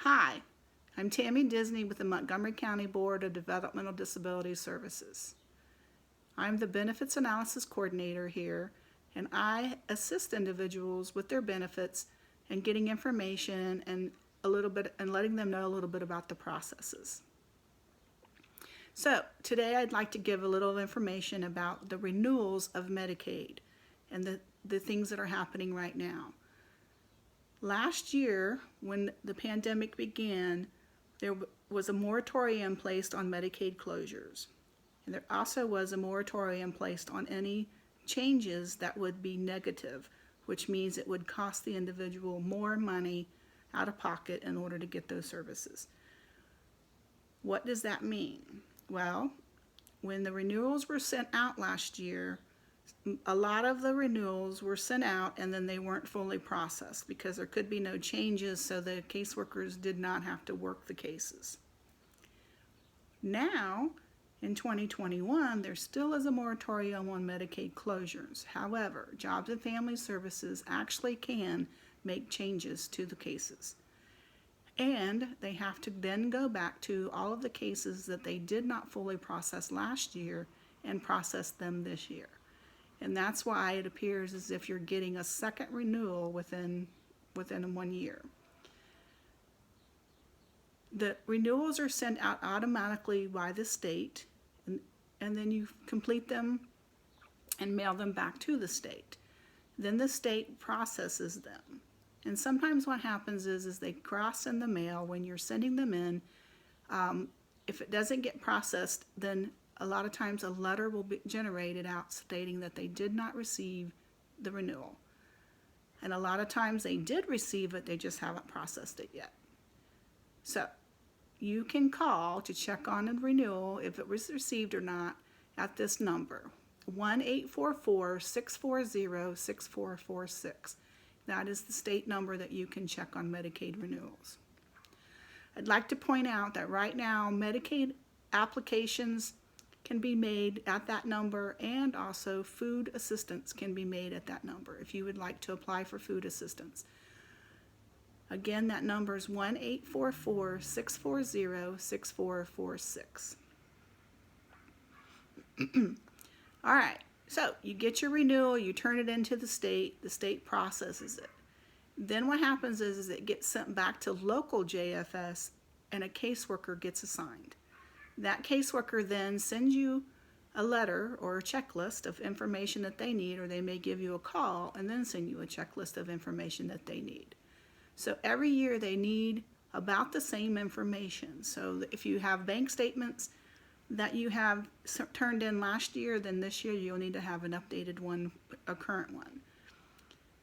Hi, I'm Tammy Disney with the Montgomery County Board of Developmental Disability Services. I'm the Benefits Analysis Coordinator here, and I assist individuals with their benefits and getting information and letting them know a little bit about the processes. So today I'd like to give a little information about the renewals of Medicaid and the things that are happening right now. Last year, when the pandemic began, there was a moratorium placed on Medicaid closures. And there also was a moratorium placed on any changes that would be negative, which means it would cost the individual more money out of pocket in order to get those services. What does that mean? Well, when the renewals were sent out last year, a lot of the renewals were sent out and then they weren't fully processed because there could be no changes, so the caseworkers did not have to work the cases. Now, in 2021, there still is a moratorium on Medicaid closures. However, Jobs and Family Services actually can make changes to the cases. And they have to then go back to all of the cases that they did not fully process last year and process them this year. And that's why it appears as if you're getting a second renewal within 1 year. The renewals are sent out automatically by the state, and then you complete them and mail them back to the state. Then the state processes them. And sometimes what happens is they cross in the mail when you're sending them in. If it doesn't get processed, then a lot of times a letter will be generated out stating that they did not receive the renewal. And a lot of times they did receive it, they just haven't processed it yet. So you can call to check on a renewal if it was received or not at this number, 1-844-640-6446. That is the state number that you can check on Medicaid renewals. I'd like to point out that right now Medicaid applications can be made at that number, and also food assistance can be made at that number if you would like to apply for food assistance. Again, that number is 1-844-640-6446. All right, so you get your renewal, you turn it into the state processes it. Then what happens is it gets sent back to local JFS and a caseworker gets assigned. That caseworker then sends you a letter or a checklist of information that they need, or they may give you a call and then send you a checklist of information that they need. So every year they need about the same information. So if you have bank statements that you have turned in last year, then this year you'll need to have an updated one, a current one.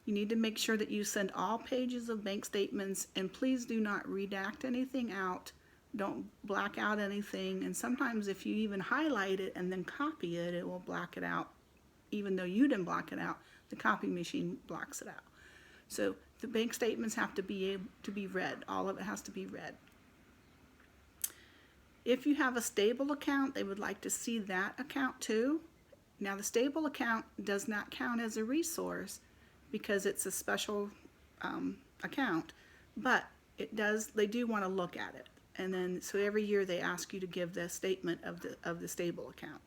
You need to make sure that you send all pages of bank statements, and please do not redact anything out. Don't black out anything, and sometimes if you even highlight it and then copy it, it will black it out. Even though you didn't block it out, the copy machine blocks it out. So the bank statements have to be able to be read. All of it has to be read. If you have a stable account, they would like to see that account too. Now the stable account does not count as a resource because it's a special account, but they do want to look at it. And then, so every year they ask you to give the statement of the stable account.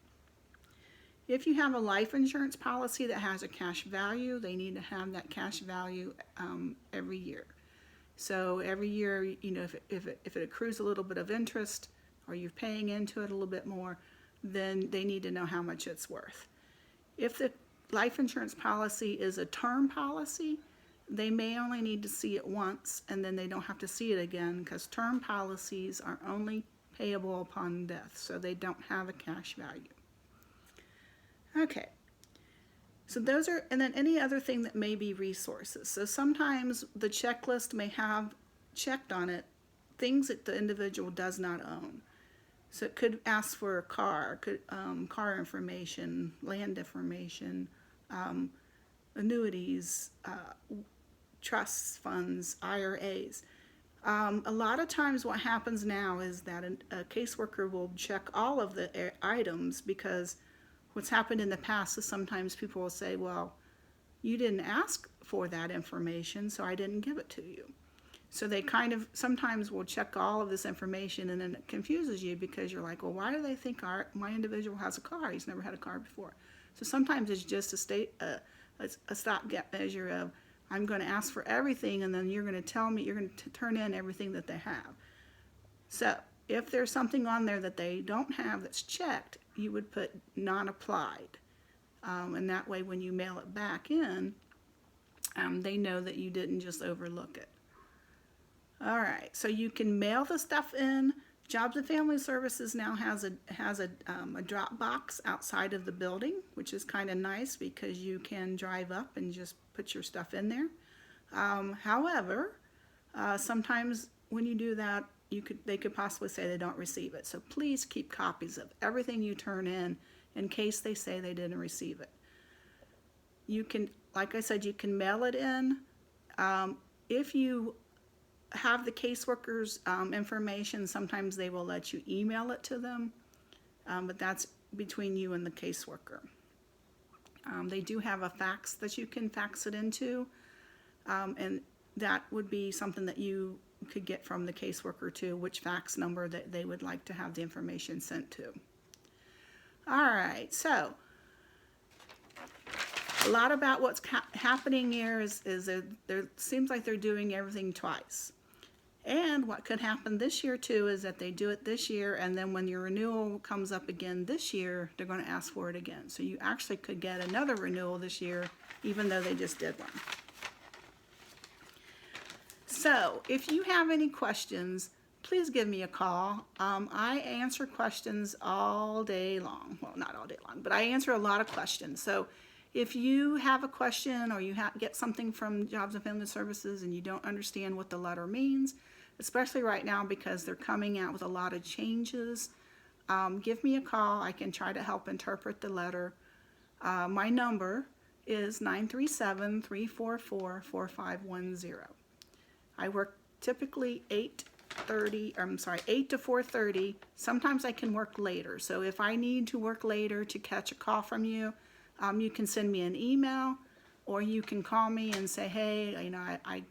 If you have a life insurance policy that has a cash value, they need to have that cash value every year. So every year, you know, if it accrues a little bit of interest, or you're paying into it a little bit more, then they need to know how much it's worth. If the life insurance policy is a term policy, they may only need to see it once, and then they don't have to see it again, because term policies are only payable upon death, so they don't have a cash value. Okay, so those are, and then any other thing that may be resources. So sometimes the checklist may have checked on it things that the individual does not own. So it could ask for a car, car information, land information, annuities, trusts, funds, IRAs. A lot of times what happens now is that a caseworker will check all of the items, because what's happened in the past is sometimes people will say, well, you didn't ask for that information, so I didn't give it to you. So they kind of sometimes will check all of this information, and then it confuses you because you're like, well, why do they think my individual has a car? He's never had a car before. So sometimes it's just a stopgap measure of, I'm going to ask for everything, and then you're going to tell me, you're going to turn in everything that they have. So if there's something on there that they don't have that's checked, you would put non-applied. And that way when you mail it back in, they know that you didn't just overlook it. All right, so you can mail the stuff in. Jobs and Family Services now has a drop box outside of the building, which is kind of nice because you can drive up and just put your stuff in there. However, sometimes when you do that, they could possibly say they don't receive it. So please keep copies of everything you turn in case they say they didn't receive it. You can, like I said, you can mail it in. If you have the caseworker's information, sometimes they will let you email it to them, but that's between you and the caseworker. They do have a fax that you can fax it into, and that would be something that you could get from the caseworker too, which fax number that they would like to have the information sent to. All right, so a lot about what's happening here is there seems like they're doing everything twice. And what could happen this year too is that they do it this year, and then when your renewal comes up again this year, they're going to ask for it again. So you actually could get another renewal this year, even though they just did one. So if you have any questions, please give me a call. I answer questions all day long. Well, not all day long, but I answer a lot of questions. So if you have a question or you get something from Jobs and Family Services and you don't understand what the letter means, especially right now because they're coming out with a lot of changes, give me a call. I can try to help interpret the letter. My number is 937-344-4510. I work typically 8 to 4:30. Sometimes I can work later. So if I need to work later to catch a call from you, you can send me an email, or you can call me and say, hey, I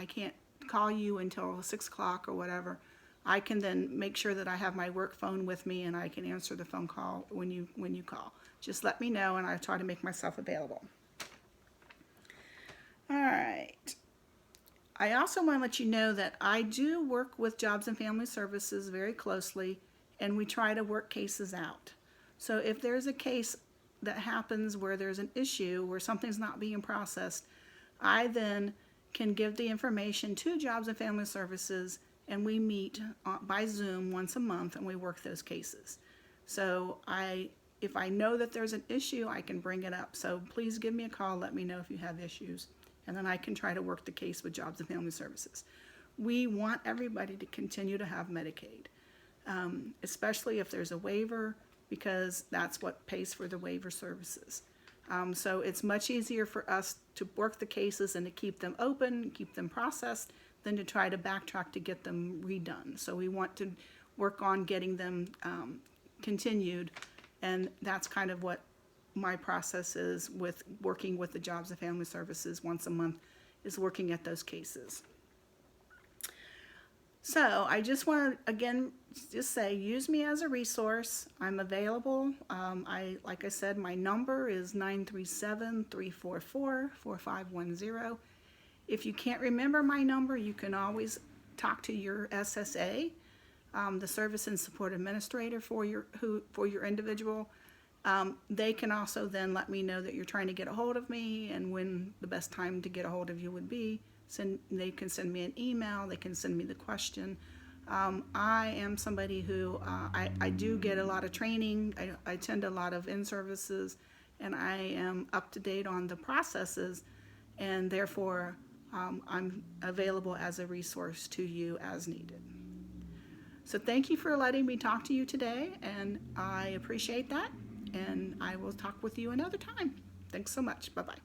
can't call you until 6 o'clock or whatever. I can then make sure that I have my work phone with me and I can answer the phone call when you call. Just let me know and I try to make myself available. All right. I also want to let you know that I do work with Jobs and Family Services very closely, and we try to work cases out. So if there's a case that happens where there's an issue, where something's not being processed, I then can give the information to Jobs and Family Services, and we meet by Zoom once a month and we work those cases. So if I know that there's an issue, I can bring it up. So please give me a call, let me know if you have issues, and then I can try to work the case with Jobs and Family Services. We want everybody to continue to have Medicaid, especially if there's a waiver, because that's what pays for the waiver services. So it's much easier for us to work the cases and to keep them open, keep them processed, than to try to backtrack to get them redone. So we want to work on getting them continued, and that's kind of what my process is with working with the Jobs and Family Services once a month, is working at those cases. So I just want to, again, just say, use me as a resource. I'm available. Like I said, my number is 937-344-4510. If you can't remember my number, you can always talk to your SSA, the Service and Support Administrator for your individual. They can also then let me know that you're trying to get a hold of me and when the best time to get a hold of you would be. They can send me an email, they can send me the question. I am somebody who, I do get a lot of training, I attend a lot of in-services, and I am up to date on the processes, and therefore I'm available as a resource to you as needed. So thank you for letting me talk to you today, and I appreciate that, and I will talk with you another time. Thanks so much. Bye-bye.